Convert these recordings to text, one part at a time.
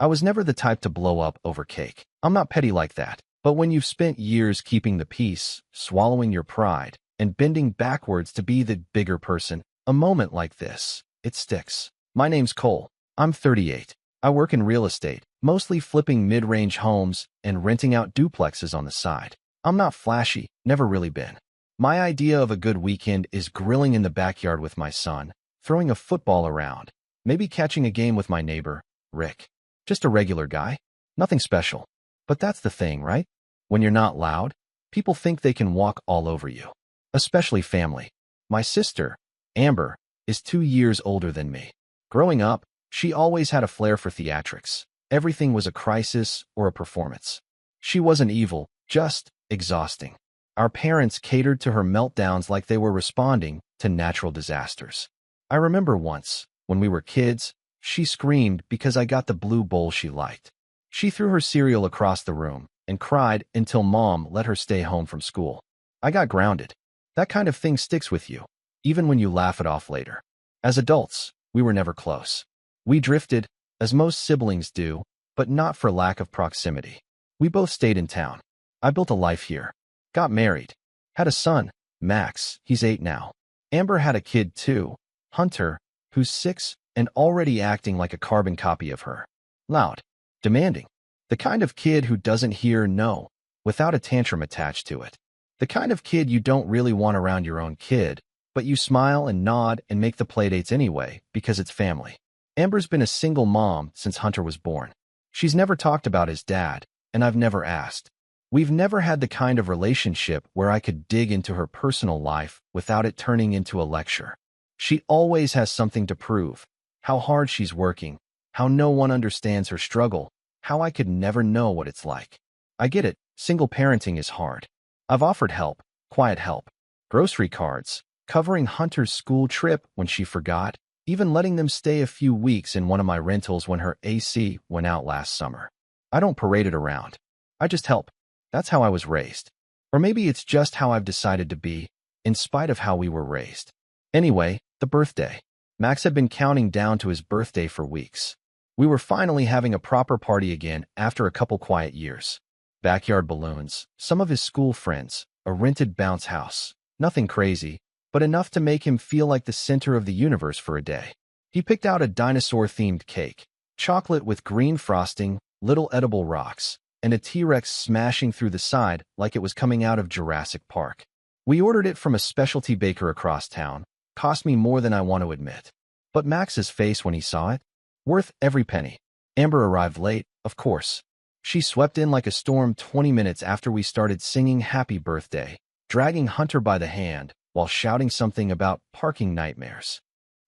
I was never the type to blow up over cake. I'm not petty like that. But when you've spent years keeping the peace, swallowing your pride, and bending backwards to be the bigger person, a moment like this, it sticks. My name's Cole. I'm 38. I work in real estate, mostly flipping mid-range homes and renting out duplexes on the side. I'm not flashy, never really been. My idea of a good weekend is grilling in the backyard with my son, throwing a football around, maybe catching a game with my neighbor, Rick. Just a regular guy. Nothing special. But that's the thing, right? When you're not loud, people think they can walk all over you. Especially family. My sister, Amber, is 2 years older than me. Growing up, she always had a flair for theatrics. Everything was a crisis or a performance. She wasn't evil, just exhausting. Our parents catered to her meltdowns like they were responding to natural disasters. I remember once, when we were kids, she screamed because I got the blue bowl she liked. She threw her cereal across the room and cried until Mom let her stay home from school. I got grounded. That kind of thing sticks with you, even when you laugh it off later. As adults, we were never close. We drifted, as most siblings do, but not for lack of proximity. We both stayed in town. I built a life here. Got married. Had a son, Max. He's 8 now. Amber had a kid too, Hunter, who's 6 and already acting like a carbon copy of her. Loud. Demanding. The kind of kid who doesn't hear no without a tantrum attached to it. The kind of kid you don't really want around your own kid, but you smile and nod and make the playdates anyway because it's family. Amber's been a single mom since Hunter was born. She's never talked about his dad, and I've never asked. We've never had the kind of relationship where I could dig into her personal life without it turning into a lecture. She always has something to prove. How hard she's working, how no one understands her struggle, how I could never know what it's like. I get it, single parenting is hard. I've offered help, quiet help, grocery cards, covering Hunter's school trip when she forgot, even letting them stay a few weeks in one of my rentals when her AC went out last summer. I don't parade it around. I just help. That's how I was raised. Or maybe it's just how I've decided to be, in spite of how we were raised. Anyway, the birthday. Max had been counting down to his birthday for weeks. We were finally having a proper party again after a couple quiet years. Backyard balloons, some of his school friends, a rented bounce house. Nothing crazy, but enough to make him feel like the center of the universe for a day. He picked out a dinosaur-themed cake, chocolate with green frosting, little edible rocks, and a T-Rex smashing through the side like it was coming out of Jurassic Park. We ordered it from a specialty baker across town. Cost me more than I want to admit. But Max's face when he saw it? Worth every penny. Amber arrived late, of course. She swept in like a storm 20 minutes after we started singing Happy Birthday, dragging Hunter by the hand while shouting something about parking nightmares.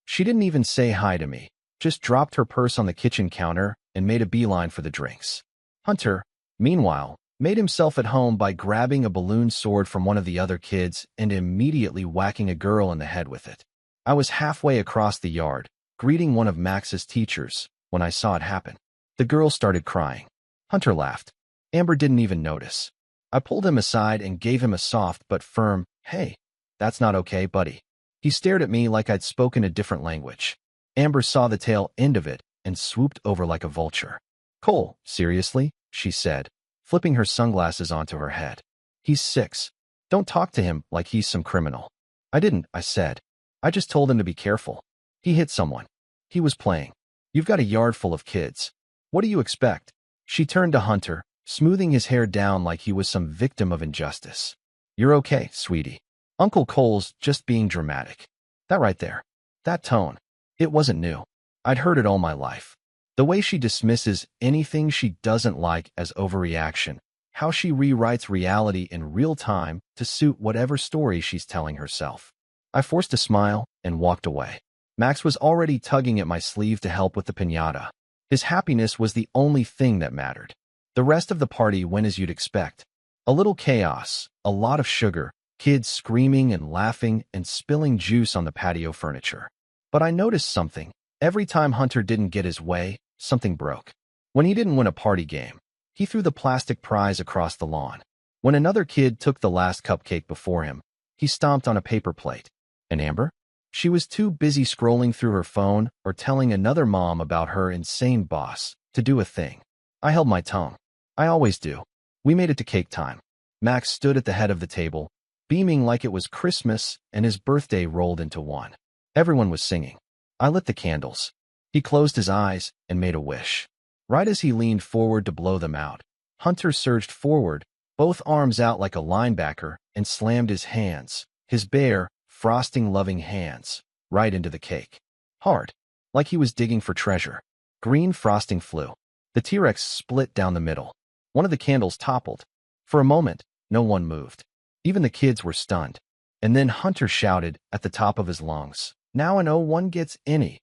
She didn't even say hi to me, just dropped her purse on the kitchen counter and made a beeline for the drinks. Hunter, meanwhile, made himself at home by grabbing a balloon sword from one of the other kids and immediately whacking a girl in the head with it. I was halfway across the yard, greeting one of Max's teachers, when I saw it happen. The girl started crying. Hunter laughed. Amber didn't even notice. I pulled him aside and gave him a soft but firm, "Hey, that's not okay, buddy." He stared at me like I'd spoken a different language. Amber saw the tail end of it and swooped over like a vulture. "Cole, seriously?" she said, flipping her sunglasses onto her head. "He's 6. Don't talk to him like he's some criminal." "I didn't," I said. "I just told him to be careful. He hit someone. He was playing. You've got a yard full of kids. What do you expect?" She turned to Hunter, smoothing his hair down like he was some victim of injustice. "You're okay, sweetie. Uncle Cole's just being dramatic." That right there. That tone. It wasn't new. I'd heard it all my life. The way she dismisses anything she doesn't like as overreaction, how she rewrites reality in real time to suit whatever story she's telling herself. I forced a smile and walked away. Max was already tugging at my sleeve to help with the piñata. His happiness was the only thing that mattered. The rest of the party went as you'd expect. A little chaos, a lot of sugar, kids screaming and laughing and spilling juice on the patio furniture. But I noticed something. Every time Hunter didn't get his way, something broke. When he didn't win a party game, he threw the plastic prize across the lawn. When another kid took the last cupcake before him, he stomped on a paper plate. And Amber? She was too busy scrolling through her phone or telling another mom about her insane boss to do a thing. I held my tongue. I always do. We made it to cake time. Max stood at the head of the table, beaming like it was Christmas and his birthday rolled into one. Everyone was singing. I lit the candles. He closed his eyes and made a wish. Right as he leaned forward to blow them out, Hunter surged forward, both arms out like a linebacker, and slammed his bare, frosting-loving hands, right into the cake. Hard, like he was digging for treasure. Green frosting flew. The T-Rex split down the middle. One of the candles toppled. For a moment, no one moved. Even the kids were stunned. And then Hunter shouted at the top of his lungs, "Now no one gets any,"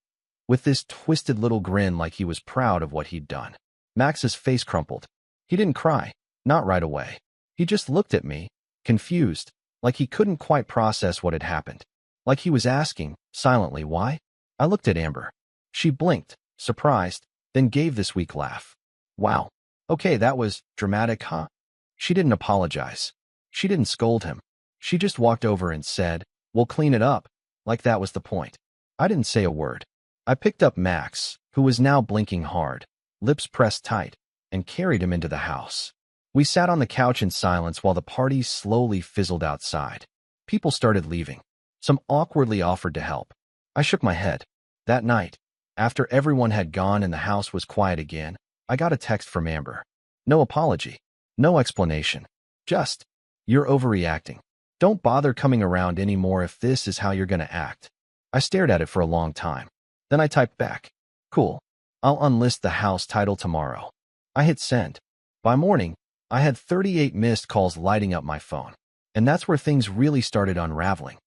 with this twisted little grin like he was proud of what he'd done. Max's face crumpled. He didn't cry, not right away. He just looked at me, confused, like he couldn't quite process what had happened. Like he was asking, silently, why? I looked at Amber. She blinked, surprised, then gave this weak laugh. Wow. Okay, that was dramatic, huh? She didn't apologize. She didn't scold him. She just walked over and said, "We'll clean it up," like that was the point. I didn't say a word. I picked up Max, who was now blinking hard, lips pressed tight, and carried him into the house. We sat on the couch in silence while the party slowly fizzled outside. People started leaving. Some awkwardly offered to help. I shook my head. That night, after everyone had gone and the house was quiet again, I got a text from Amber. No apology. No explanation. Just, "You're overreacting. Don't bother coming around anymore if this is how you're gonna act." I stared at it for a long time. Then I typed back, "Cool. I'll unlist the house title tomorrow." I hit send. By morning, I had 38 missed calls lighting up my phone. And that's where things really started unraveling.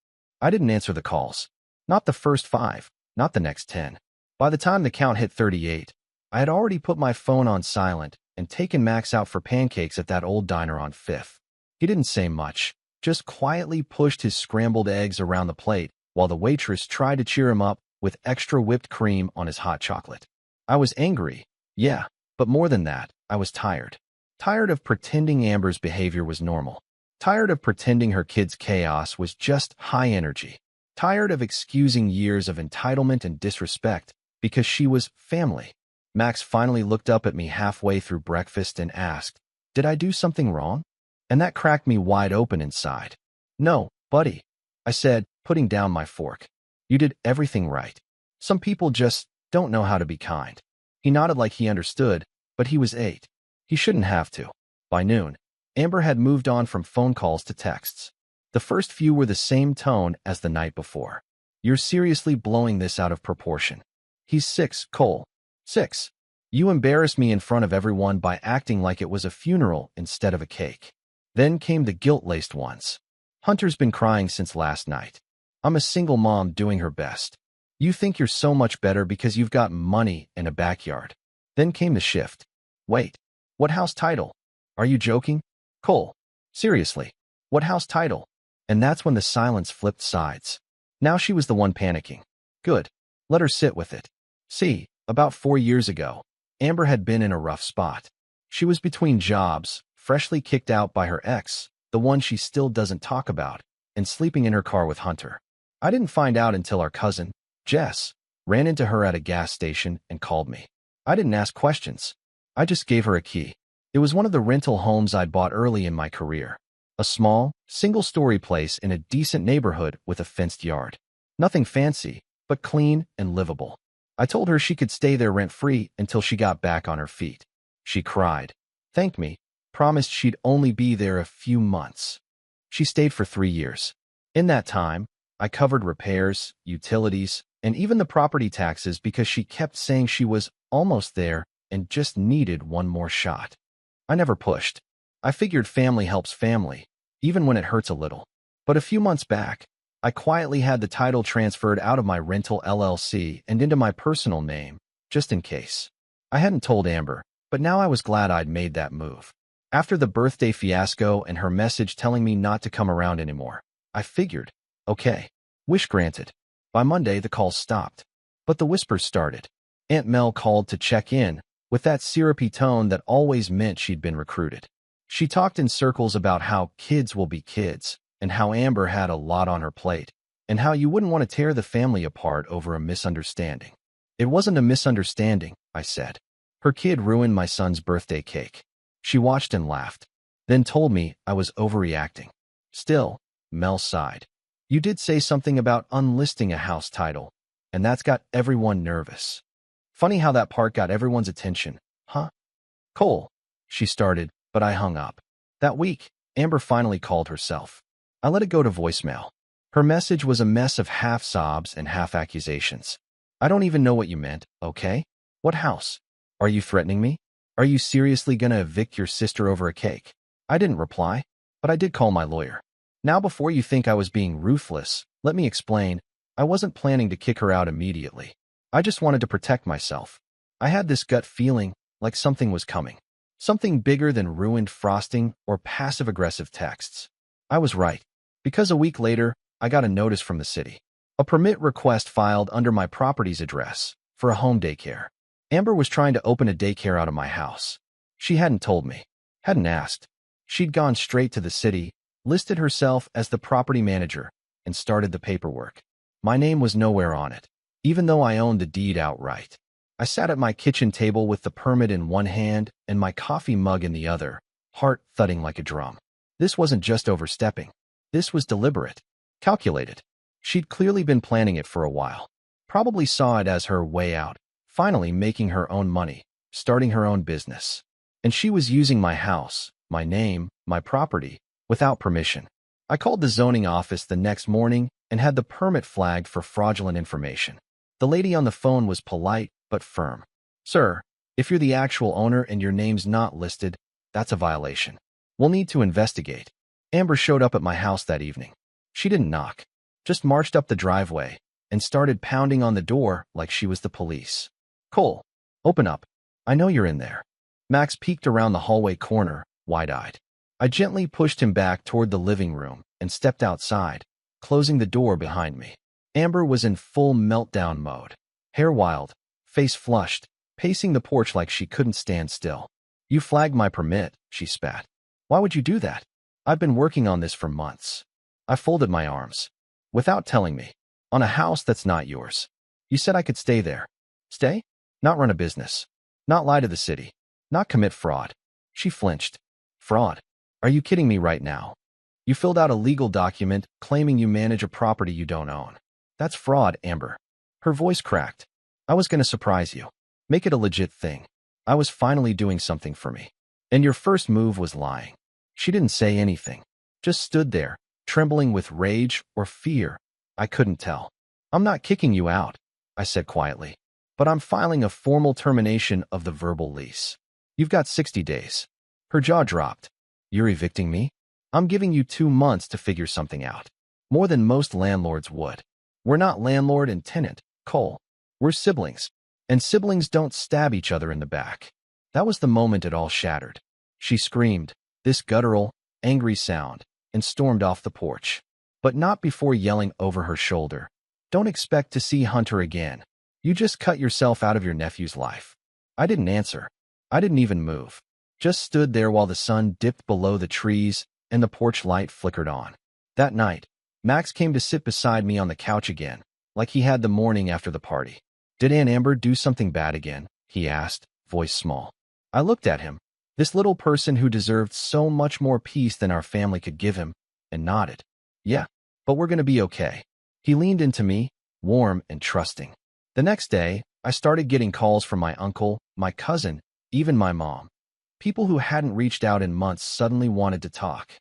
I didn't answer the calls. Not the first 5, not the next 10. By the time the count hit 38, I had already put my phone on silent and taken Max out for pancakes at that old diner on 5th. He didn't say much, just quietly pushed his scrambled eggs around the plate while the waitress tried to cheer him up with extra whipped cream on his hot chocolate. I was angry, yeah, but more than that, I was tired. Tired of pretending Amber's behavior was normal. Tired of pretending her kid's chaos was just high energy. Tired of excusing years of entitlement and disrespect because she was family. Max finally looked up at me halfway through breakfast and asked, "Did I do something wrong?" And that cracked me wide open inside. "No, buddy," I said, putting down my fork. "You did everything right. Some people just don't know how to be kind." He nodded like he understood, but he was 8. He shouldn't have to. By noon, Amber had moved on from phone calls to texts. The first few were the same tone as the night before. "You're seriously blowing this out of proportion. He's 6, Cole. 6. You embarrassed me in front of everyone by acting like it was a funeral instead of a cake." Then came the guilt-laced ones. "Hunter's been crying since last night. I'm a single mom doing her best. You think you're so much better because you've got money and a backyard." Then came the shift. "Wait, what house title? Are you joking? Cole, seriously, what house title?" And that's when the silence flipped sides. Now she was the one panicking. Good. Let her sit with it. See, about 4 years ago, Amber had been in a rough spot. She was between jobs, freshly kicked out by her ex, the one she still doesn't talk about, and sleeping in her car with Hunter. I didn't find out until our cousin, Jess, ran into her at a gas station and called me. I didn't ask questions. I just gave her a key. It was one of the rental homes I'd bought early in my career. A small, single-story place in a decent neighborhood with a fenced yard. Nothing fancy, but clean and livable. I told her she could stay there rent-free until she got back on her feet. She cried, thanked me, promised she'd only be there a few months. She stayed for 3 years. In that time, I covered repairs, utilities, and even the property taxes because she kept saying she was almost there and just needed one more shot. I never pushed. I figured family helps family, even when it hurts a little. But a few months back, I quietly had the title transferred out of my rental LLC and into my personal name, just in case. I hadn't told Amber, but now I was glad I'd made that move. After the birthday fiasco and her message telling me not to come around anymore, I figured, okay, wish granted. By Monday, the calls stopped. But the whispers started. Aunt Mel called to check in, with that syrupy tone that always meant she'd been recruited. She talked in circles about how kids will be kids, and how Amber had a lot on her plate, and how you wouldn't want to tear the family apart over a misunderstanding. It wasn't a misunderstanding, I said. Her kid ruined my son's birthday cake. She watched and laughed, then told me I was overreacting. Still, Mel sighed. You did say something about unlisting a house title, and that's got everyone nervous. Funny how that part got everyone's attention, huh? Cole, she started, but I hung up. That week, Amber finally called herself. I let it go to voicemail. Her message was a mess of half sobs and half accusations. I don't even know what you meant, okay? What house? Are you threatening me? Are you seriously gonna evict your sister over a cake? I didn't reply, but I did call my lawyer. Now before you think I was being ruthless, let me explain. I wasn't planning to kick her out immediately. I just wanted to protect myself. I had this gut feeling like something was coming. Something bigger than ruined frosting or passive-aggressive texts. I was right, because a week later, I got a notice from the city. A permit request filed under my property's address for a home daycare. Amber was trying to open a daycare out of my house. She hadn't told me, hadn't asked. She'd gone straight to the city, listed herself as the property manager, and started the paperwork. My name was nowhere on it, even though I owned the deed outright. I sat at my kitchen table with the permit in one hand and my coffee mug in the other, heart thudding like a drum. This wasn't just overstepping. This was deliberate, calculated. She'd clearly been planning it for a while. Probably saw it as her way out, finally making her own money, starting her own business. And she was using my house, my name, my property, without permission. I called the zoning office the next morning and had the permit flagged for fraudulent information. The lady on the phone was polite but firm. Sir, if you're the actual owner and your name's not listed, that's a violation. We'll need to investigate. Amber showed up at my house that evening. She didn't knock, just marched up the driveway and started pounding on the door like she was the police. Cole, open up. I know you're in there. Max peeked around the hallway corner, wide-eyed. I gently pushed him back toward the living room and stepped outside, closing the door behind me. Amber was in full meltdown mode, hair wild, face flushed, pacing the porch like she couldn't stand still. You flagged my permit, she spat. Why would you do that? I've been working on this for months. I folded my arms. Without telling me. On a house that's not yours. You said I could stay there. Stay? Not run a business. Not lie to the city. Not commit fraud. She flinched. Fraud? Are you kidding me right now? You filled out a legal document claiming you manage a property you don't own. That's fraud, Amber. Her voice cracked. I was going to surprise you. Make it a legit thing. I was finally doing something for me. And your first move was lying. She didn't say anything. Just stood there, trembling with rage or fear. I couldn't tell. I'm not kicking you out, I said quietly. But I'm filing a formal termination of the verbal lease. You've got 60 days. Her jaw dropped. You're evicting me? I'm giving you 2 months to figure something out. More than most landlords would. We're not landlord and tenant, Cole. We're siblings. And siblings don't stab each other in the back. That was the moment it all shattered. She screamed, this guttural, angry sound, and stormed off the porch. But not before yelling over her shoulder. Don't expect to see Hunter again. You just cut yourself out of your nephew's life. I didn't answer. I didn't even move. Just stood there while the sun dipped below the trees and the porch light flickered on. That night, Max came to sit beside me on the couch again, like he had the morning after the party. Did Aunt Amber do something bad again? He asked, voice small. I looked at him, this little person who deserved so much more peace than our family could give him, and nodded. Yeah, but we're going to be okay. He leaned into me, warm and trusting. The next day, I started getting calls from my uncle, my cousin, even my mom. People who hadn't reached out in months suddenly wanted to talk.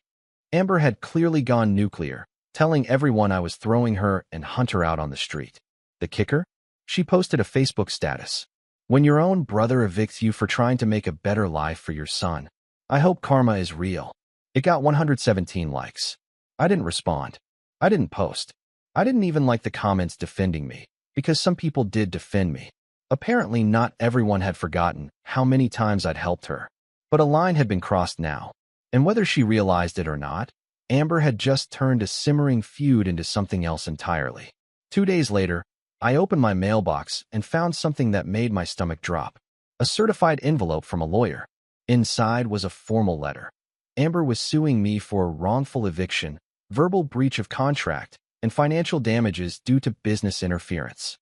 Amber had clearly gone nuclear, telling everyone I was throwing her and Hunter out on the street. The kicker? She posted a Facebook status. When your own brother evicts you for trying to make a better life for your son, I hope karma is real. It got 117 likes. I didn't respond. I didn't post. I didn't even like the comments defending me, because some people did defend me. Apparently not everyone had forgotten how many times I'd helped her. But a line had been crossed now, and whether she realized it or not, Amber had just turned a simmering feud into something else entirely. 2 days later, I opened my mailbox and found something that made my stomach drop. A certified envelope from a lawyer. Inside was a formal letter. Amber was suing me for wrongful eviction, verbal breach of contract, and financial damages due to business interference.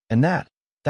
And that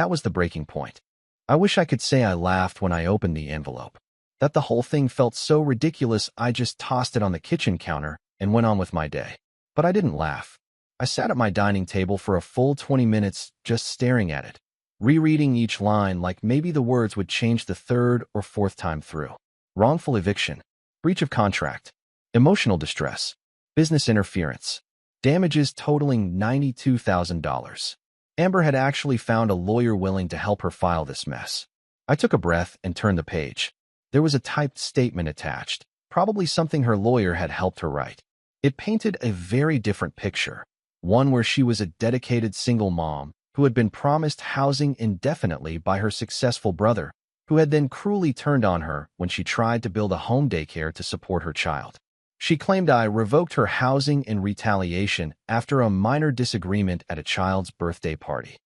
was the breaking point. I wish I could say I laughed when I opened the envelope. That the whole thing felt so ridiculous I just tossed it on the kitchen counter and went on with my day. But I didn't laugh. I sat at my dining table for a full 20 minutes just staring at it, rereading each line like maybe the words would change the third or fourth time through. Wrongful eviction, breach of contract, emotional distress, business interference, damages totaling $92,000. Amber had actually found a lawyer willing to help her file this mess. I took a breath and turned the page. There was a typed statement attached, probably something her lawyer had helped her write. It painted a very different picture, one where she was a dedicated single mom who had been promised housing indefinitely by her successful brother, who had then cruelly turned on her when she tried to build a home daycare to support her child. She claimed I revoked her housing in retaliation after a minor disagreement at a child's birthday party.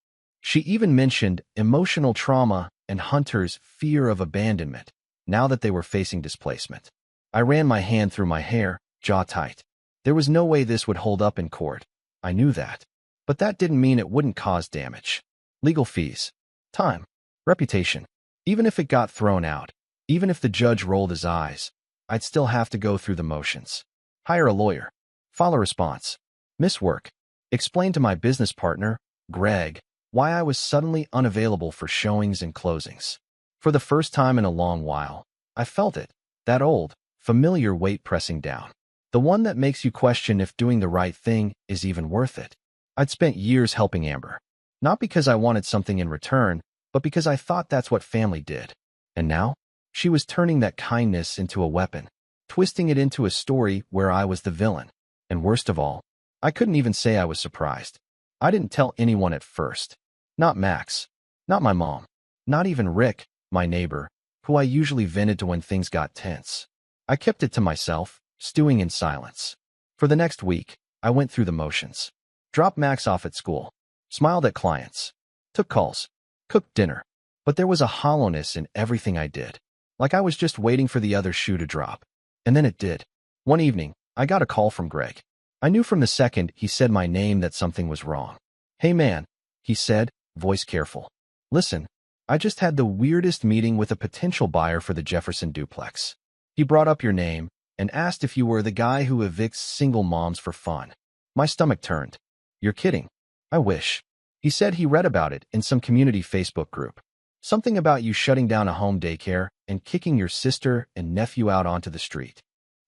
She even mentioned emotional trauma and Hunter's fear of abandonment now that they were facing displacement. I ran my hand through my hair, jaw tight. There was no way this would hold up in court. I knew that. But that didn't mean it wouldn't cause damage. Legal fees, time, reputation. Even if it got thrown out, even if the judge rolled his eyes, I'd still have to go through the motions. Hire a lawyer, file a response, miss work, explain to my business partner, Greg, why I was suddenly unavailable for showings and closings. For the first time in a long while, I felt it, that old, familiar weight pressing down. The one that makes you question if doing the right thing is even worth it. I'd spent years helping Amber, not because I wanted something in return, but because I thought that's what family did. And now, she was turning that kindness into a weapon, twisting it into a story where I was the villain. And worst of all, I couldn't even say I was surprised. I didn't tell anyone at first. Not Max, not my mom, not even Rick, my neighbor, who I usually vented to when things got tense. I kept it to myself, stewing in silence. For the next week, I went through the motions. Dropped Max off at school, smiled at clients, took calls, cooked dinner. But there was a hollowness in everything I did, like I was just waiting for the other shoe to drop. And then it did. One evening, I got a call from Greg. I knew from the second he said my name that something was wrong. "Hey man," he said, voice careful. "Listen, I just had the weirdest meeting with a potential buyer for the Jefferson duplex. He brought up your name and asked if you were the guy who evicts single moms for fun." My stomach turned. "You're kidding." "I wish." He said he read about it in some community Facebook group. Something about you shutting down a home daycare and kicking your sister and nephew out onto the street.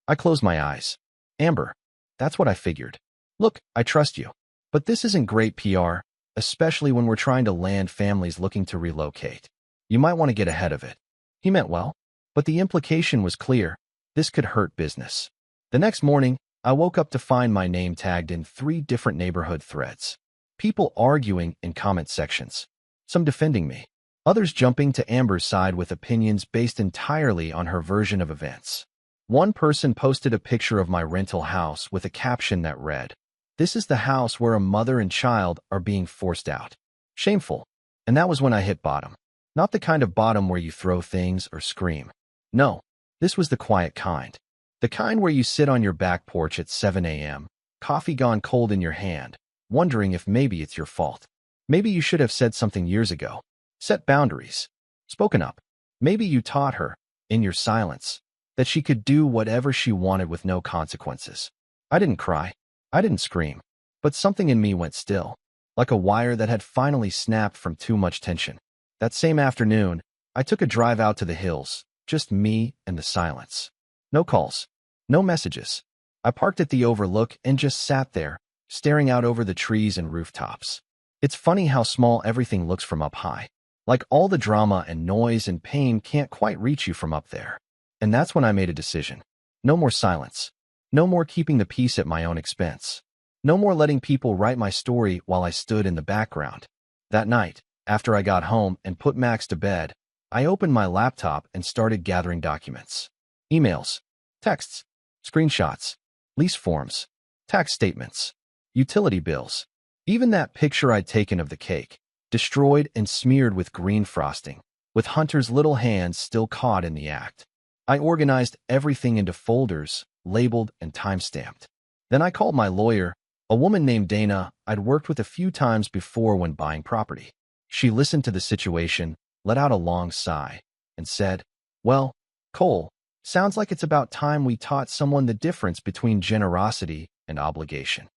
I closed my eyes. Amber, that's what I figured. Look, I trust you. But this isn't great PR, especially when we're trying to land families looking to relocate. You might want to get ahead of it. He meant well, but the implication was clear. This could hurt business. The next morning, I woke up to find my name tagged in 3 different neighborhood threads. People arguing in comment sections. Some defending me. Others jumping to Amber's side with opinions based entirely on her version of events. One person posted a picture of my rental house with a caption that read, "This is the house where a mother and child are being forced out." Shameful. And that was when I hit bottom. Not the kind of bottom where you throw things or scream. No, this was the quiet kind. The kind where you sit on your back porch at 7 a.m., coffee gone cold in your hand, wondering if maybe it's your fault. Maybe you should have said something years ago. Set boundaries. Spoken up. Maybe you taught her, in your silence, that she could do whatever she wanted with no consequences. I didn't cry. I didn't scream. But something in me went still, like a wire that had finally snapped from too much tension. That same afternoon, I took a drive out to the hills, just me and the silence. No calls. No messages. I parked at the overlook and just sat there, staring out over the trees and rooftops. It's funny how small everything looks from up high. Like all the drama and noise and pain can't quite reach you from up there. And that's when I made a decision. No more silence. No more keeping the peace at my own expense. No more letting people write my story while I stood in the background. That night, after I got home and put Max to bed, I opened my laptop and started gathering documents. Emails, texts, screenshots, lease forms, tax statements, utility bills. Even that picture I'd taken of the cake, destroyed and smeared with green frosting, with Hunter's little hands still caught in the act. I organized everything into folders, labeled and time-stamped. Then I called my lawyer, a woman named Dana I'd worked with a few times before when buying property. She listened to the situation, let out a long sigh, and said, "Well, Cole, sounds like it's about time we taught someone the difference between generosity and obligation."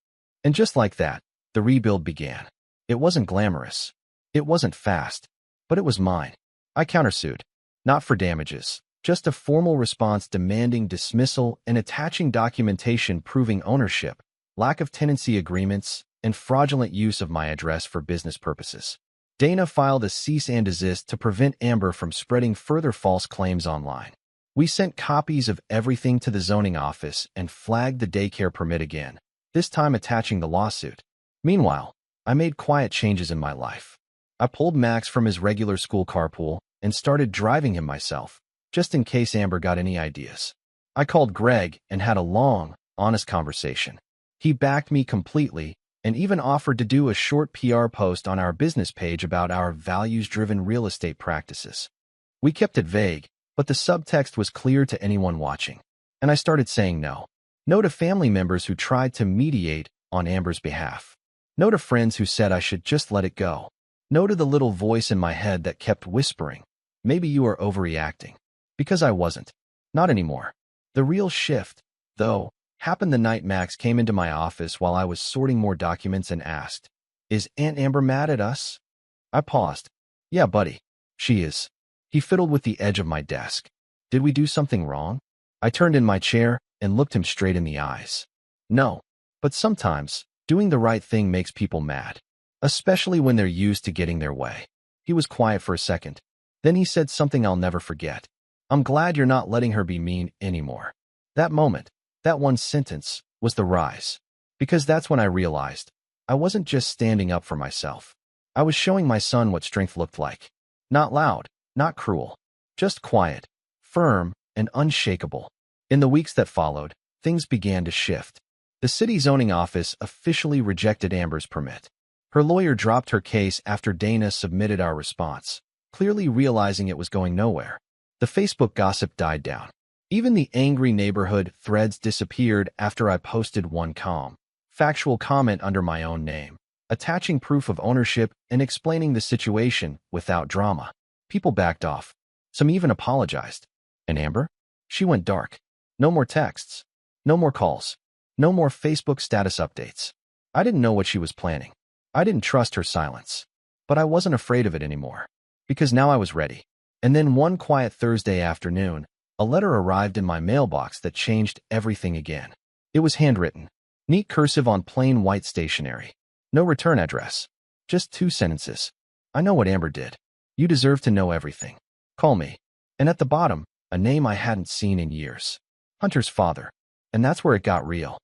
And just like that, the rebuild began. It wasn't glamorous. It wasn't fast. But it was mine. I countersued. Not for damages. Just a formal response demanding dismissal and attaching documentation proving ownership, lack of tenancy agreements, and fraudulent use of my address for business purposes. Dana filed a cease and desist to prevent Amber from spreading further false claims online. We sent copies of everything to the zoning office and flagged the daycare permit again, this time attaching the lawsuit. Meanwhile, I made quiet changes in my life. I pulled Max from his regular school carpool and started driving him myself, just in case Amber got any ideas. I called Greg and had a long, honest conversation. He backed me completely and even offered to do a short PR post on our business page about our values-driven real estate practices. We kept it vague, but the subtext was clear to anyone watching, and I started saying no. No to family members who tried to mediate on Amber's behalf. No to friends who said I should just let it go. No to the little voice in my head that kept whispering, "Maybe you are overreacting." Because I wasn't. Not anymore. The real shift, though, happened the night Max came into my office while I was sorting more documents and asked, "Is Aunt Amber mad at us?" I paused. "Yeah, buddy. She is." He fiddled with the edge of my desk. "Did we do something wrong?" I turned in my chair and looked him straight in the eyes. "No. But sometimes, doing the right thing makes people mad. Especially when they're used to getting their way." He was quiet for a second. Then he said something I'll never forget. "I'm glad you're not letting her be mean anymore." That moment, that one sentence, was the rise. Because that's when I realized I wasn't just standing up for myself. I was showing my son what strength looked like. Not loud, not cruel. Just quiet, firm, and unshakable. In the weeks that followed, things began to shift. The city zoning office officially rejected Amber's permit. Her lawyer dropped her case after Dana submitted our response, clearly realizing it was going nowhere. The Facebook gossip died down. Even the angry neighborhood threads disappeared after I posted one calm, factual comment under my own name, attaching proof of ownership and explaining the situation without drama. People backed off. Some even apologized. And Amber? She went dark. No more texts. No more calls. No more Facebook status updates. I didn't know what she was planning. I didn't trust her silence. But I wasn't afraid of it anymore. Because now I was ready. And then one quiet Thursday afternoon, a letter arrived in my mailbox that changed everything again. It was handwritten. Neat cursive on plain white stationery. No return address. Just 2 sentences. "I know what Amber did. You deserve to know everything. Call me." And at the bottom, a name I hadn't seen in years. Hunter's father. And that's where it got real.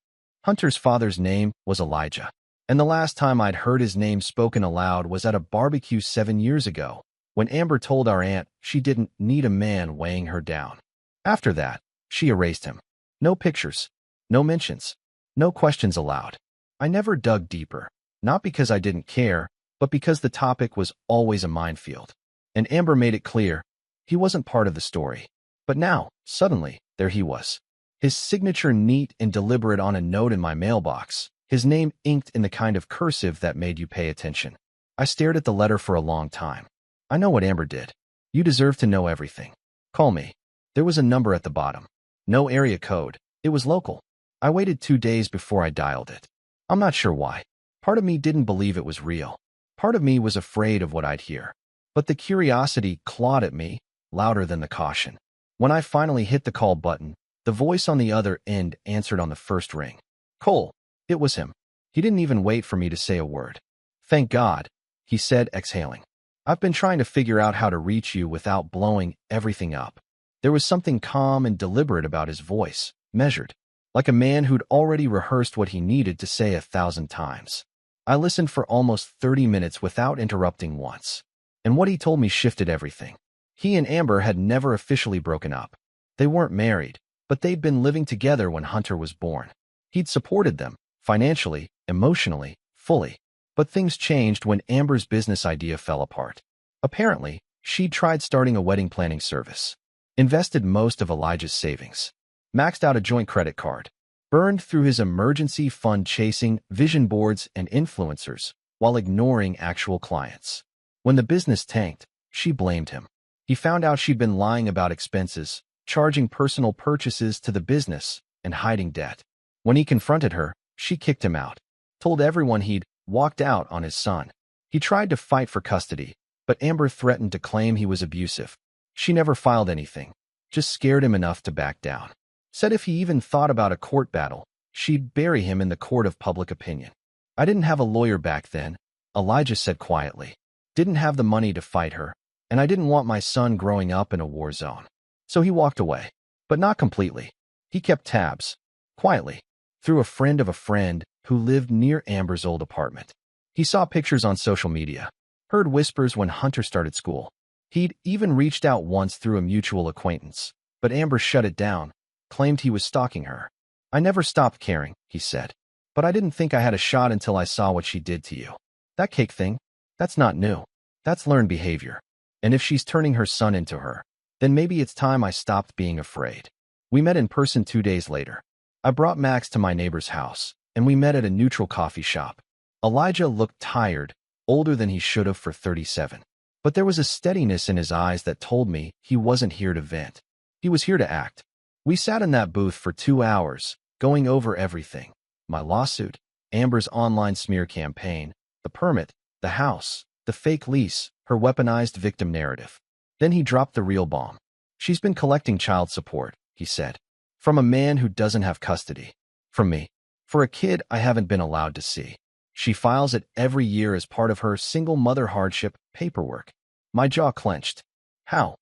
Hunter's father's name was Elijah. And the last time I'd heard his name spoken aloud was at a barbecue 7 years ago, when Amber told our aunt she didn't need a man weighing her down. After that, she erased him. No pictures. No mentions. No questions allowed. I never dug deeper, not because I didn't care, but because the topic was always a minefield. And Amber made it clear, he wasn't part of the story. But now, suddenly, there he was. His signature neat and deliberate on a note in my mailbox, his name inked in the kind of cursive that made you pay attention. I stared at the letter for a long time. "I know what Amber did. You deserve to know everything. Call me." There was a number at the bottom. No area code. It was local. I waited 2 days before I dialed it. I'm not sure why. Part of me didn't believe it was real. Part of me was afraid of what I'd hear. But the curiosity clawed at me, louder than the caution. When I finally hit the call button, the voice on the other end answered on the first ring. "Cole." It was him. He didn't even wait for me to say a word. "Thank God," he said, exhaling. "I've been trying to figure out how to reach you without blowing everything up." There was something calm and deliberate about his voice, measured, like a man who'd already rehearsed what he needed to say 1,000 times. I listened for almost 30 minutes without interrupting once. And what he told me shifted everything. He and Amber had never officially broken up. They weren't married, but they'd been living together when Hunter was born. He'd supported them, financially, emotionally, fully. But things changed when Amber's business idea fell apart. Apparently, she'd tried starting a wedding planning service. Invested most of Elijah's savings. Maxed out a joint credit card. Burned through his emergency fund chasing vision boards and influencers while ignoring actual clients. When the business tanked, She blamed him. He found out she'd been lying about expenses, charging personal purchases to the business, and hiding debt. When he confronted her, she kicked him out, told everyone he'd walked out on his son. He tried to fight for custody, but Amber threatened to claim he was abusive. She never filed anything, just scared him enough to back down. Said if he even thought about a court battle, she'd bury him in the court of public opinion. I didn't have a lawyer back then, Elijah said quietly. Didn't have the money to fight her, and I didn't want my son growing up in a war zone. So he walked away, but not completely. He kept tabs, quietly, through a friend of a friend who lived near Amber's old apartment. He saw pictures on social media, heard whispers when Hunter started school. He'd even reached out once through a mutual acquaintance, but Amber shut it down, claimed he was stalking her. I never stopped caring, he said, but I didn't think I had a shot until I saw what she did to you. That cake thing, that's not new. That's learned behavior. And if she's turning her son into her, then maybe it's time I stopped being afraid. We met in person 2 days later. I brought Max to my neighbor's house, and we met at a neutral coffee shop. Elijah looked tired, older than he should have for 37. But there was a steadiness in his eyes that told me he wasn't here to vent. He was here to act. We sat in that booth for 2 hours, going over everything. My lawsuit, Amber's online smear campaign, the permit, the house, the fake lease, her weaponized victim narrative. Then he dropped the real bomb. She's been collecting child support, he said. From a man who doesn't have custody. From me. For a kid I haven't been allowed to see. She files it every year as part of her single mother hardship paperwork. My jaw clenched. How?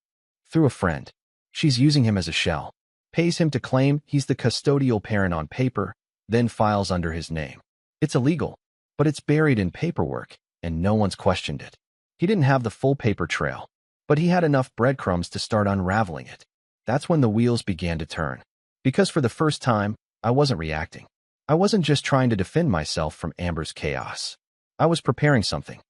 Through a friend. She's using him as a shell. Pays him to claim he's the custodial parent on paper, then files under his name. It's illegal, but it's buried in paperwork, and no one's questioned it. He didn't have the full paper trail, but he had enough breadcrumbs to start unraveling it. That's when the wheels began to turn. Because for the first time, I wasn't reacting. I wasn't just trying to defend myself from Amber's chaos. I was preparing something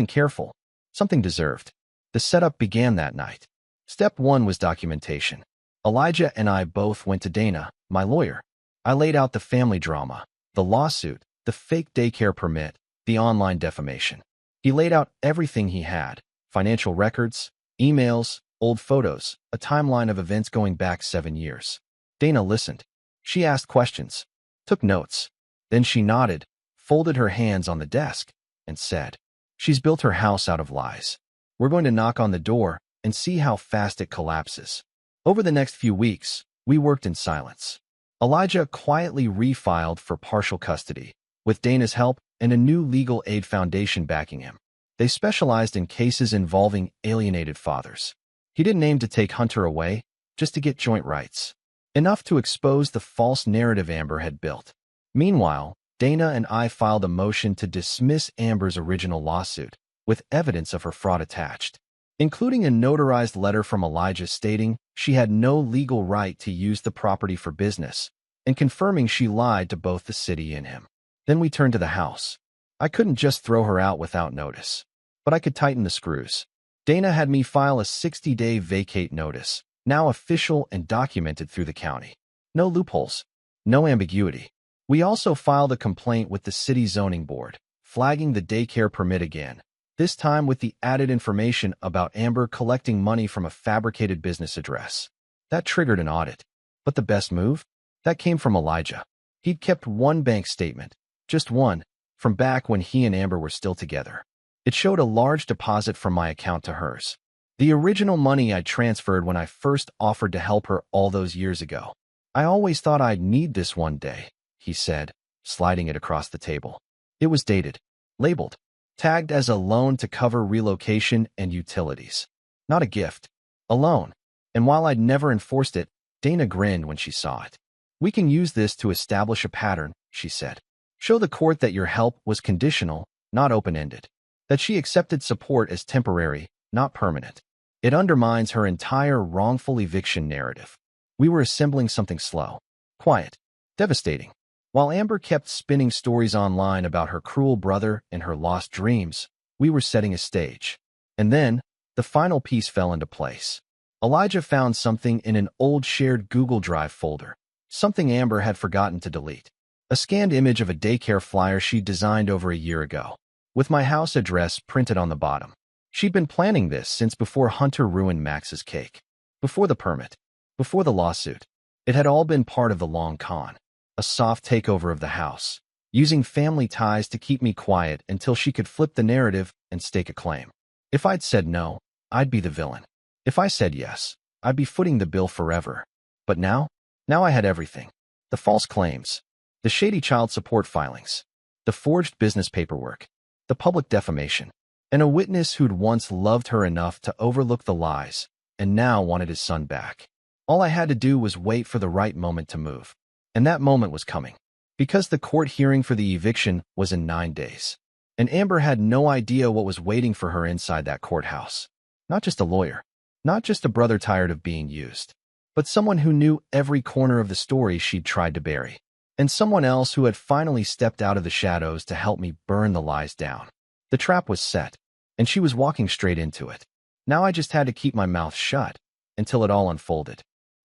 careful, something deserved. The setup began that night. Step 1 was documentation. Elijah and I both went to Dana, my lawyer. I laid out the family drama, the lawsuit, the fake daycare permit, the online defamation. He laid out everything he had, financial records, emails, old photos, a timeline of events going back 7 years. Dana listened. She asked questions, took notes. Then she nodded, folded her hands on the desk, and said, "She's built her house out of lies. We're going to knock on the door and see how fast it collapses." Over the next few weeks, we worked in silence. Elijah quietly refiled for partial custody, with Dana's help and a new legal aid foundation backing him. They specialized in cases involving alienated fathers. He didn't aim to take Hunter away, just to get joint rights. Enough to expose the false narrative Amber had built. Meanwhile, Dana and I filed a motion to dismiss Amber's original lawsuit, with evidence of her fraud attached, including a notarized letter from Elijah stating she had no legal right to use the property for business, and confirming she lied to both the city and him. Then we turned to the house. I couldn't just throw her out without notice, but I could tighten the screws. Dana had me file a 60-day vacate notice, now official and documented through the county. No loopholes, no ambiguity. We also filed a complaint with the city zoning board, flagging the daycare permit again, this time with the added information about Amber collecting money from a fabricated business address. That triggered an audit. But the best move? That came from Elijah. He'd kept one bank statement, just one, from back when he and Amber were still together. It showed a large deposit from my account to hers. The original money I transferred when I first offered to help her all those years ago. "I always thought I'd need this one day," he said, sliding it across the table. It was dated, labeled, tagged as a loan to cover relocation and utilities. Not a gift, a loan. And while I'd never enforced it, Dana grinned when she saw it. "We can use this to establish a pattern," she said. "Show the court that your help was conditional, not open-ended. That she accepted support as temporary, not permanent. It undermines her entire wrongful eviction narrative." We were assembling something slow, quiet, devastating. While Amber kept spinning stories online about her cruel brother and her lost dreams, we were setting a stage. And then, the final piece fell into place. Elijah found something in an old shared Google Drive folder, something Amber had forgotten to delete. A scanned image of a daycare flyer she'd designed over a year ago, with my house address printed on the bottom. She'd been planning this since before Hunter ruined Max's cake. Before the permit. Before the lawsuit. It had all been part of the long con. A soft takeover of the house, using family ties to keep me quiet until she could flip the narrative and stake a claim. If I'd said no, I'd be the villain. If I said yes, I'd be footing the bill forever. But now I had everything. The false claims, the shady child support filings, the forged business paperwork, the public defamation, and a witness who'd once loved her enough to overlook the lies and now wanted his son back. All I had to do was wait for the right moment to move. And that moment was coming. Because the court hearing for the eviction was in 9 days. And Amber had no idea what was waiting for her inside that courthouse. Not just a lawyer. Not just a brother tired of being used. But someone who knew every corner of the story she'd tried to bury. And someone else who had finally stepped out of the shadows to help me burn the lies down. The trap was set, and she was walking straight into it. Now I just had to keep my mouth shut until it all unfolded.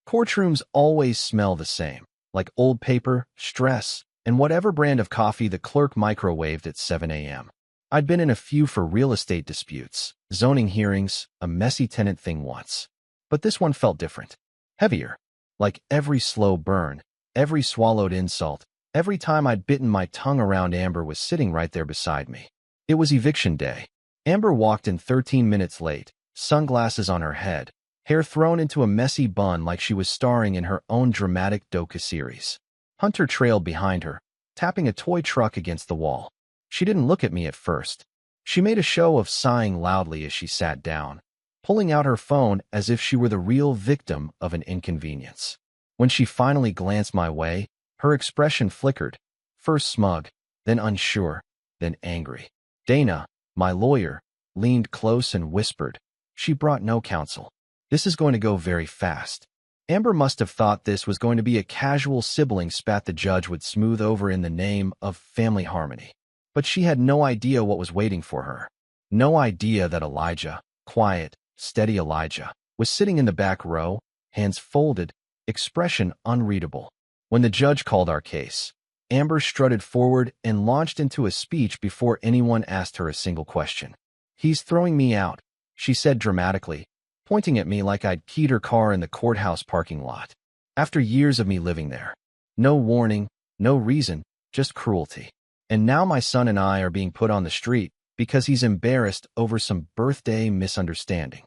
Courtrooms always smell the same, like old paper, stress, and whatever brand of coffee the clerk microwaved at 7 a.m. I'd been in a few for real estate disputes, zoning hearings, a messy tenant thing once. But this one felt different. Heavier. Like every slow burn, every swallowed insult, every time I'd bitten my tongue around Amber was sitting right there beside me. It was eviction day. Amber walked in 13 minutes late, sunglasses on her head, hair thrown into a messy bun like she was starring in her own dramatic docu-series. Hunter trailed behind her, tapping a toy truck against the wall. She didn't look at me at first. She made a show of sighing loudly as she sat down, pulling out her phone as if she were the real victim of an inconvenience. When she finally glanced my way, her expression flickered, first smug, then unsure, then angry. Dana, my lawyer, leaned close and whispered, "She brought no counsel. This is going to go very fast." Amber must have thought this was going to be a casual sibling spat the judge would smooth over in the name of family harmony. But she had no idea what was waiting for her. No idea that Elijah, quiet, steady Elijah, was sitting in the back row, hands folded, expression unreadable. When the judge called our case, Amber strutted forward and launched into a speech before anyone asked her a single question. "He's throwing me out," she said dramatically, pointing at me like I'd keyed her car in the courthouse parking lot. After years of me living there. No warning, no reason, just cruelty. And now my son and I are being put on the street because he's embarrassed over some birthday misunderstanding.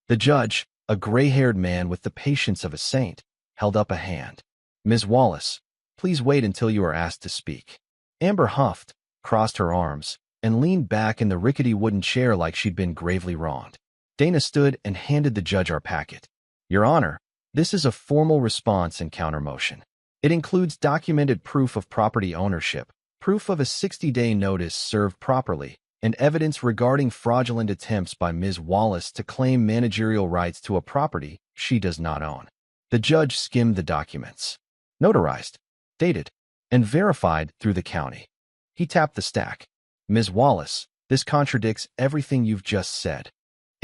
The judge, a gray-haired man with the patience of a saint, held up a hand. "Ms. Wallace, please wait until you are asked to speak." Amber huffed, crossed her arms, and leaned back in the rickety wooden chair like she'd been gravely wronged. Dana stood and handed the judge our packet. "Your Honor, this is a formal response and countermotion. It includes documented proof of property ownership, proof of a 60-day notice served properly, and evidence regarding fraudulent attempts by Ms. Wallace to claim managerial rights to a property she does not own." The judge skimmed the documents. Notarized, dated, and verified through the county. He tapped the stack. "Ms. Wallace, this contradicts everything you've just said."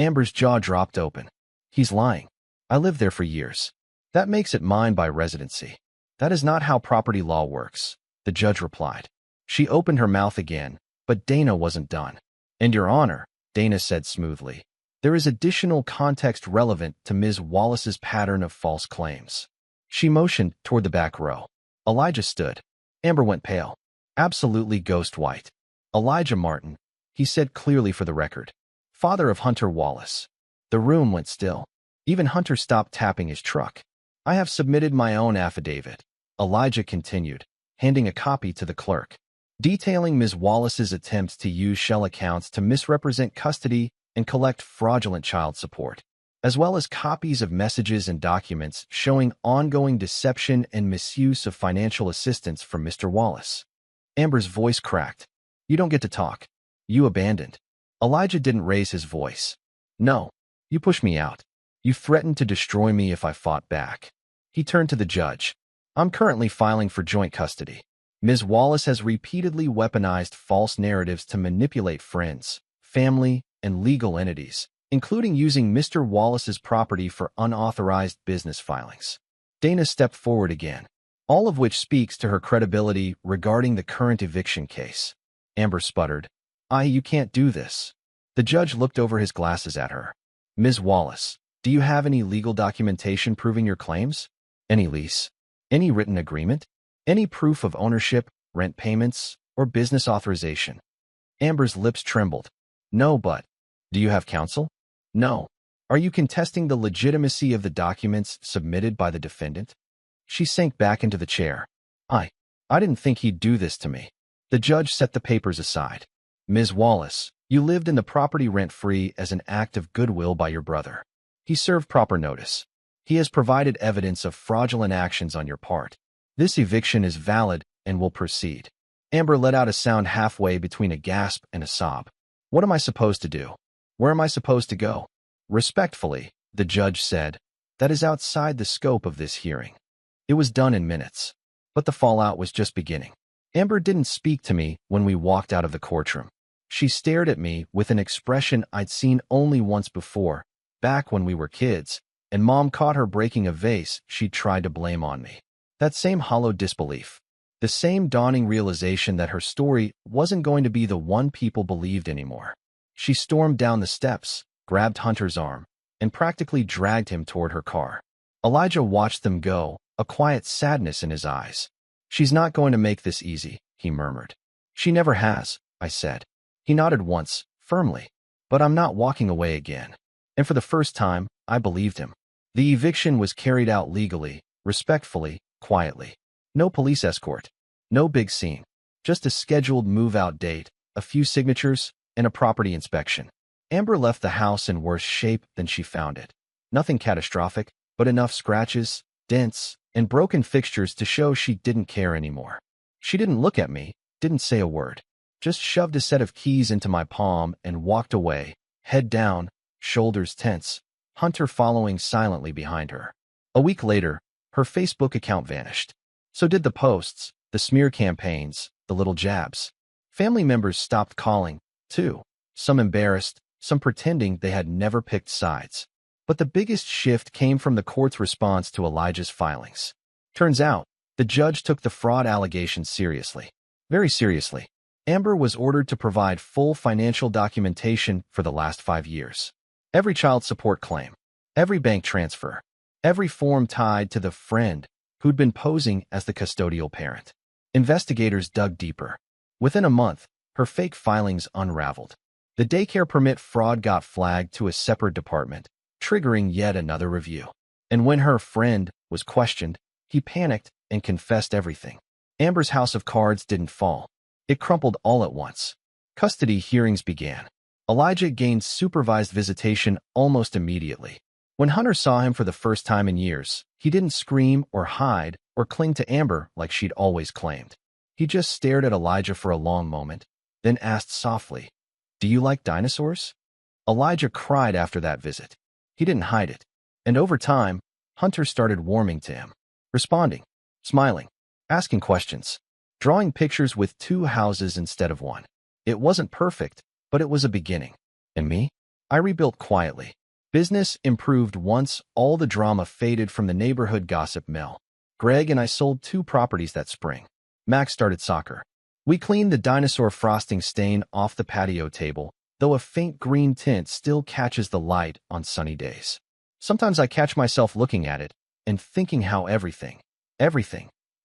Amber's jaw dropped open. "He's lying. I lived there for years. That makes it mine by residency." "That is not how property law works," the judge replied. She opened her mouth again, but Dana wasn't done. "And Your Honor," Dana said smoothly, "there is additional context relevant to Ms. Wallace's pattern of false claims." She motioned toward the back row. Elijah stood. Amber went pale. Absolutely ghost white. "Elijah Martin," he said clearly for the record. "Father of Hunter Wallace." The room went still. Even Hunter stopped tapping his truck. "I have submitted my own affidavit," Elijah continued, handing a copy to the clerk, detailing Ms. Wallace's attempts to use shell accounts to misrepresent custody and collect fraudulent child support, as well as copies of messages and documents showing ongoing deception and misuse of financial assistance from Mr. Wallace. Amber's voice cracked. "You don't get to talk. You abandoned." Elijah didn't raise his voice. "No, you pushed me out. You threatened to destroy me if I fought back." He turned to the judge. "I'm currently filing for joint custody. Ms. Wallace has repeatedly weaponized false narratives to manipulate friends, family, and legal entities, including using Mr. Wallace's property for unauthorized business filings." Dana stepped forward again, all of which speaks to her credibility regarding the current eviction case. Amber sputtered, "You can't do this." The judge looked over his glasses at her. Ms. Wallace, do you have any legal documentation proving your claims? Any lease? Any written agreement? Any proof of ownership, rent payments, or business authorization? Amber's lips trembled. No, but do you have counsel? No. Are you contesting the legitimacy of the documents submitted by the defendant? She sank back into the chair. I didn't think he'd do this to me. The judge set the papers aside. Ms. Wallace, you lived in the property rent-free as an act of goodwill by your brother. He served proper notice. He has provided evidence of fraudulent actions on your part. This eviction is valid and will proceed. Amber let out a sound halfway between a gasp and a sob. What am I supposed to do? Where am I supposed to go? Respectfully, the judge said, that is outside the scope of this hearing. It was done in minutes. But the fallout was just beginning. Amber didn't speak to me when we walked out of the courtroom. She stared at me with an expression I'd seen only once before, back when we were kids, and Mom caught her breaking a vase she'd tried to blame on me. That same hollow disbelief. The same dawning realization that her story wasn't going to be the one people believed anymore. She stormed down the steps, grabbed Hunter's arm, and practically dragged him toward her car. Elijah watched them go, a quiet sadness in his eyes. She's not going to make this easy, he murmured. She never has, I said. He nodded once, firmly. But I'm not walking away again. And for the first time, I believed him. The eviction was carried out legally, respectfully, quietly. No police escort. No big scene. Just a scheduled move-out date, a few signatures, and a property inspection. Amber left the house in worse shape than she found it. Nothing catastrophic, but enough scratches, dents, and broken fixtures to show she didn't care anymore. She didn't look at me, didn't say a word, just shoved a set of keys into my palm and walked away, head down, shoulders tense, Hunter following silently behind her. A week later, her Facebook account vanished. So did the posts, the smear campaigns, the little jabs. Family members stopped calling, too, some embarrassed, some pretending they had never picked sides. But the biggest shift came from the court's response to Elijah's filings. Turns out, the judge took the fraud allegations seriously. Very seriously. Amber was ordered to provide full financial documentation for the last 5 years. Every child support claim, every bank transfer, every form tied to the friend who'd been posing as the custodial parent. Investigators dug deeper. Within a month, her fake filings unraveled. The daycare permit fraud got flagged to a separate department, triggering yet another review. And when her friend was questioned, he panicked and confessed everything. Amber's house of cards didn't fall. It crumpled all at once. Custody hearings began. Elijah gained supervised visitation almost immediately. When Hunter saw him for the first time in years, he didn't scream or hide or cling to Amber like she'd always claimed. He just stared at Elijah for a long moment, then asked softly, "Do you like dinosaurs?" Elijah cried after that visit. He didn't hide it. And over time, Hunter started warming to him, responding, smiling, asking questions, drawing pictures with 2 houses instead of 1. It wasn't perfect, but it was a beginning. And me? I rebuilt quietly. Business improved once all the drama faded from the neighborhood gossip mill. Greg and I sold 2 properties that spring. Max started soccer. We cleaned the dinosaur frosting stain off the patio table, though a faint green tint still catches the light on sunny days. Sometimes I catch myself looking at it and thinking how everything,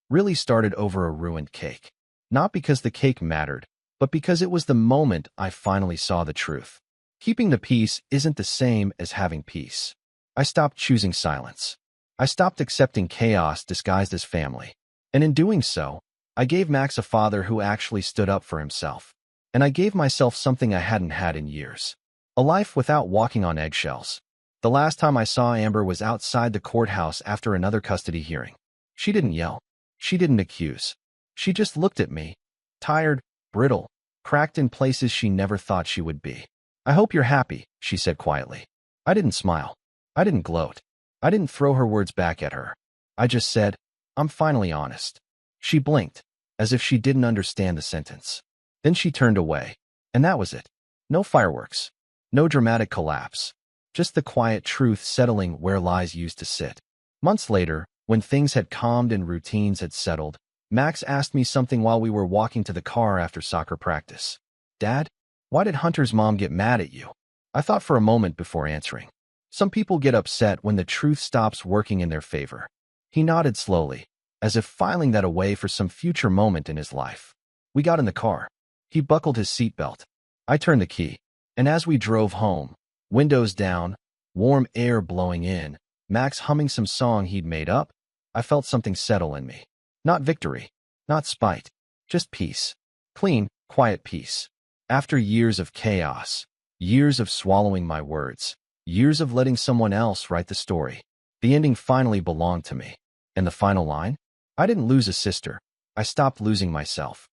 really started over a ruined cake. Not because the cake mattered, but because it was the moment I finally saw the truth. Keeping the peace isn't the same as having peace. I stopped choosing silence. I stopped accepting chaos disguised as family. And in doing so, I gave Max a father who actually stood up for himself. And I gave myself something I hadn't had in years. A life without walking on eggshells. The last time I saw Amber was outside the courthouse after another custody hearing. She didn't yell. She didn't accuse. She just looked at me, tired, brittle, cracked in places she never thought she would be. "I hope you're happy," she said quietly. I didn't smile. I didn't gloat. I didn't throw her words back at her. I just said, "I'm finally honest." She blinked, as if she didn't understand the sentence. Then she turned away. And that was it. No fireworks. No dramatic collapse. Just the quiet truth settling where lies used to sit. Months later, when things had calmed and routines had settled, Max asked me something while we were walking to the car after soccer practice. "Dad, Why did Hunter's mom get mad at you? I thought for a moment before answering. Some people get upset when the truth stops working in their favor. He nodded slowly, as if filing that away for some future moment in his life. We got in the car. He buckled his seatbelt. I turned the key, and as we drove home, windows down, warm air blowing in, Max humming some song he'd made up, I felt something settle in me. Not victory, not spite, just peace. Clean, quiet peace. After years of chaos, years of swallowing my words, years of letting someone else write the story, the ending finally belonged to me. And the final line? I didn't lose a sister. I stopped losing myself.